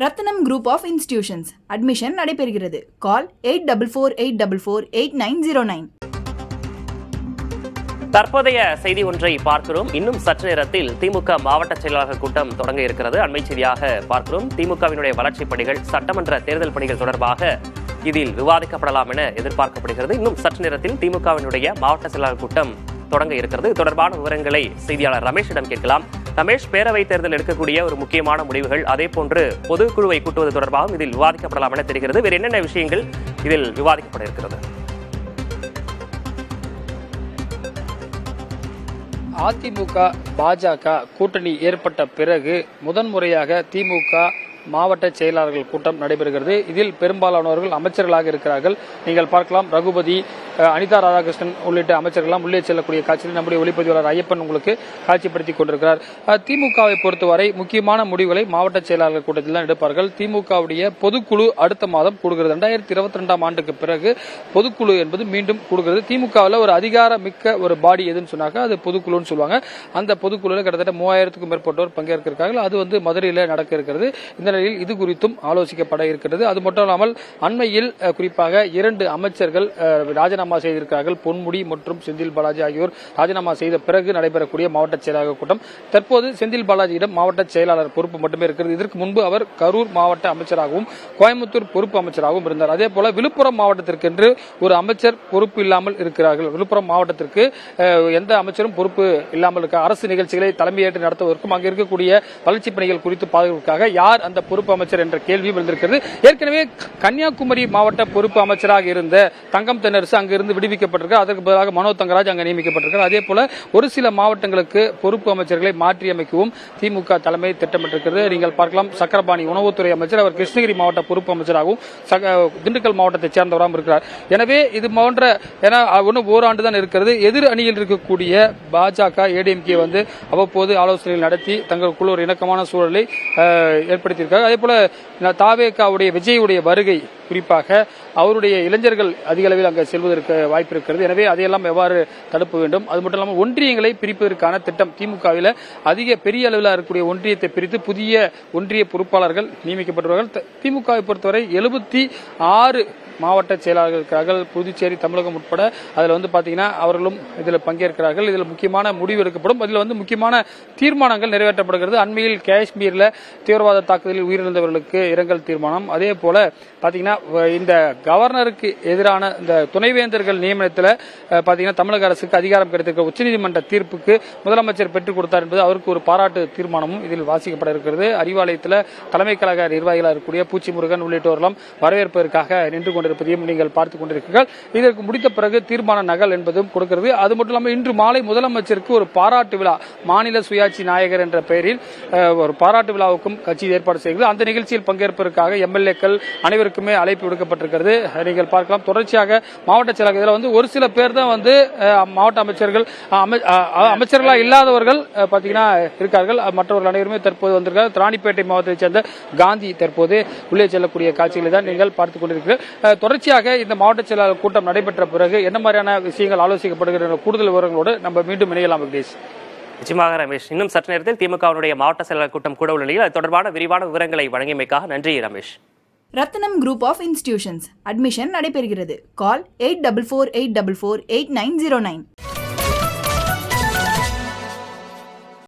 Ratnam group of institutions admission நடைபெறுகிறது. Call 8448448909. தற்போதைய செய்தி ஒன்றை பார்க்கிறோம். இன்னும் சற்று நேரத்தில் திமுக மாவட்ட செயலாளர் கூட்டம் தொடங்க இருக்கிறது. அண்மை செய்தியாக பார்க்கிறோம். திமுகவினுடைய வளர்ச்சிப் பணிகள், சட்டமன்ற தேர்தல் பணிகள் தொடர்பாக இதில் விவாதிக்கப்படலாம் என எதிர்பார்க்கப்படுகிறது. இன்னும் சற்று நேரத்தில் திமுகவினுடைய மாவட்ட செயலாளர் கூட்டம் தொடங்க இருக்கிறது. இது தொடர்பான விவரங்களை செய்தியாளர் ரமேஷிடம் கேட்கலாம். ரமேஷ், பேரவைத் தேர்தல் எடுக்கக்கூடிய ஒரு முக்கியமான முடிவுகள், அதே போன்று பொதுக்குழுவை கூட்டுவது தொடர்பாகவும் இதில் விவாதிக்கப்படலாம் என தெரிகிறது. வேறு என்னென்ன விஷயங்கள் இதில் விவாதிக்கப்பட இருக்கிறது? அதிமுக பாஜக கூட்டணி ஏற்பட்ட பிறகு முதன்முறையாக திமுக மாவட்ட செயலாளர்கள் கூட்டம் நடைபெறுகிறது. இதில் பெரும்பாலானவர்கள் அமைச்சர்களாக இருக்கிறார்கள். நீங்கள் பார்க்கலாம், ரகுபதி, அனிதா ராதாகிருஷ்ணன் உள்ளிட்ட அமைச்சர்கள்லாம் உள்ளே செல்லக்கூடிய காட்சியில் நம்முடைய ஒளிப்பதிவாளர் ஐயப்பன் உங்களுக்கு காட்சிப்படுத்திக் கொண்டிருக்கிறார். திமுகவை பொறுத்தவரை முக்கியமான முடிவுகளை மாவட்ட செயலாளர்கள் கூட்டத்தில் தான் எடுப்பார்கள். திமுகவுடைய பொதுக்குழு அடுத்த மாதம் கூடுகிறது. 2022ஆம் ஆண்டுக்கு பிறகு பொதுக்குழு என்பது மீண்டும் கூடுகிறது. திமுகவில் ஒரு அதிகார மிக்க ஒரு பாடி எதுன்னு சொன்னாங்க, அது பொதுக்குழுன்னு சொல்லுவாங்க. அந்த பொதுக்குழுவில் கிட்டத்தட்ட 3000க்கும் மேற்பட்டோர் பங்கேற்க இருக்கிறார்கள். அது மதுரையில் நடக்க இருக்கிறது. இந்த நிலையில் இது குறித்தும் ஆலோசிக்கப்பட இருக்கிறது. அது மட்டும் இல்லாமல் அண்மையில் குறிப்பாக 2 அமைச்சர்கள் ராஜினாமா செய்திருக்கிறார்கள். பொன்முடி மற்றும் செந்தில் பாலாஜி ஆகியோர் ராஜினாமா செய்த பிறகு நடைபெறக்கூடிய மாவட்ட செயலாளர் கூட்டம். தற்போது செந்தில் பாலாஜியிடம் மாவட்ட செயலாளர் பொறுப்பு மட்டுமே இருக்கிறது. இதற்கு முன்பு அவர் கரூர் மாவட்ட அமைச்சராகவும் கோயம்புத்தூர் பொறுப்பு அமைச்சராகவும் இருந்தார். அதே போல விழுப்புரம் மாவட்டத்திற்கென்று ஒரு அமைச்சர் பொறுப்பு இல்லாமல் இருக்கிறார்கள். விழுப்புரம் மாவட்டத்திற்கு எந்த அமைச்சரும் பொறுப்பு இல்லாமல் இருக்க, அரசு நிகழ்ச்சிகளை தலைமையேற்று நடத்துவதற்கும் அங்கு இருக்கக்கூடிய வளர்ச்சி பணிகள் குறித்து பாதுகாப்புக்காக யார் அந்த பொறுப்பு அமைச்சர் என்ற கேள்வி வந்திருக்கிறது. ஏற்கனவே கன்னியாகுமரி மாவட்ட பொறுப்பு அமைச்சராக இருந்த தங்கம் தென்னரசு அங்கிருந்து விடுவிக்கப்பட்டிருக்கிறார். அதற்கு பதிலாக மனோ தங்கராஜ் அங்கு நியமிக்கப்பட்டிருக்கிறார். அதே போல ஒரு சில மாவட்டங்களுக்கு பொறுப்பு அமைச்சர்களை மாற்றி அமைக்கவும் திமுக தலைமை திட்டமிட்டிருக்கிறது. நீங்கள் பார்க்கலாம், சக்கரபாணி உணவுத்துறை அமைச்சர், அவர் கிருஷ்ணகிரி மாவட்ட பொறுப்பு அமைச்சராகவும் திண்டுக்கல் மாவட்டத்தைச் சேர்ந்தவராகவும் இருக்கிறார். எனவே இது போன்ற ஓராண்டு தான் இருக்கிறது. எதிர் அணியில் இருக்கக்கூடிய பாஜக, ஏடிஎம்கே அவ்வப்போது ஆலோசனைகள் நடத்தி தங்களுக்குள் ஒரு இணக்கமான சூழலை ஏற்படுத்தியிருக்கிறார். அதே போல தாவேகாவுடைய விஜயுடைய வருகை, குறிப்பாக அவருடைய இளைஞர்கள் அதிக அளவில் அங்கு செல்வதற்கு வாய்ப்பு இருக்கிறது. எனவே அதையெல்லாம் எவ்வாறு தடுக்க வேண்டும், அது மட்டும் இல்லாமல் ஒன்றியங்களை பிரிப்பதற்கான திட்டம் திமுகவில் பெரிய அளவில் இருக்கக்கூடிய ஒன்றியத்தை பிரித்து புதிய ஒன்றிய பொறுப்பாளர்கள் நியமிக்கப்பட்டுள்ளார்கள். திமுகவை பொறுத்தவரை 76 மாவட்ட செயலாளர்கள் இருக்கிறார்கள். புதுச்சேரி, தமிழகம் உட்பட அதில் பாத்தீங்கன்னா அவர்களும் இதில் பங்கேற்கிறார்கள். இதில் முக்கியமான முடிவு எடுக்கப்படும். அதில் முக்கியமான தீர்மானங்கள் நிறைவேற்றப்படுகிறது. அண்மையில் காஷ்மீரில் தீவிரவாத தாக்குதலில் உயிரிழந்தவர்களுக்கு இரங்கல் தீர்மானம். அதே போல பாத்தீங்கன்னா இந்த கவர்னருக்கு எதிரான இந்த துணைவேந்தர்கள் நியமனத்தில் பாத்தீங்கன்னா தமிழக அரசுக்கு அதிகாரம் கிடைத்திருக்கிற உச்சநீதிமன்ற தீர்ப்புக்கு முதலமைச்சர் பெற்றுக் கொடுத்தார் என்பது அவருக்கு ஒரு பாராட்டு தீர்மானமும் இதில் வாசிக்கப்பட இருக்கிறது. அறிவாலயத்தில் தலைமை கழக நிர்வாகிகளாக இருக்கக்கூடிய பூச்சி முருகன் உள்ளிட்டோரெல்லாம் வரவேற்பதற்காக நின்று கொண்டிருப்பதையும் நீங்கள் பார்த்துக் கொண்டிருக்கிறீர்கள். இதற்கு முடித்த பிறகு தீர்மான நகல் என்பதும் கொடுக்கிறது. அது மட்டும் இல்லாமல் இன்று மாலை முதலமைச்சருக்கு ஒரு பாராட்டு விழா, மாநில சுயாட்சி நாயகர் என்ற பெயரில் ஒரு பாராட்டு விழாவுக்கும் கட்சி ஏற்பாடு செய்கிறது. அந்த நிகழ்ச்சியில் பங்கேற்பதற்காக எம்எல்ஏக்கள் அனைவருக்குமே அழைப்பு விடுக்கப்பட்டிருக்கிறது. நீங்கள் பார்க்கலாம், தொடர்ச்சியாக மாவட்ட செயலாளர் ஒரு சில பேர் தான் மாவட்ட அமைச்சர்கள், அமைச்சர்களாக இல்லாதவர்கள் பாத்தீங்கன்னா இருக்கார்கள். மற்றவர்கள் அனைவருமே தற்போது வந்திருக்கிறார். ராணிப்பேட்டை மாவட்டத்தைச் சேர்ந்த காந்தி தற்போது உள்ளே செல்லக்கூடிய காட்சிகளை தான் நீங்கள் பார்த்துக் கொண்டிருக்கிறீர்கள். தொடர்ச்சியாக இந்த மாவட்ட செயலாளர் கூட்டம் நடைபெற்ற பிறகு என்ன மாதிரியான விஷயங்கள் ஆலோசிக்கப்படுகின்றன, கூடுதல் விவரங்களோடு நம்ம மீண்டும் இணையலாம். நிச்சயமாக ரமேஷ், இன்னும் சற்று நேரத்தில் திமுகவுடைய மாவட்ட செயலாளர் கூட்டம் கூட உள்ள நிலையில் அது தொடர்பான விரிவான விவரங்களை வழங்கியமைக்காக நன்றி ரமேஷ். ரத்னம் குரூப் ஆஃப் இன்ஸ்டிடியூஷன்ஸ் அட்மிஷன் நடைபெறுகிறது. கால் 8448448909.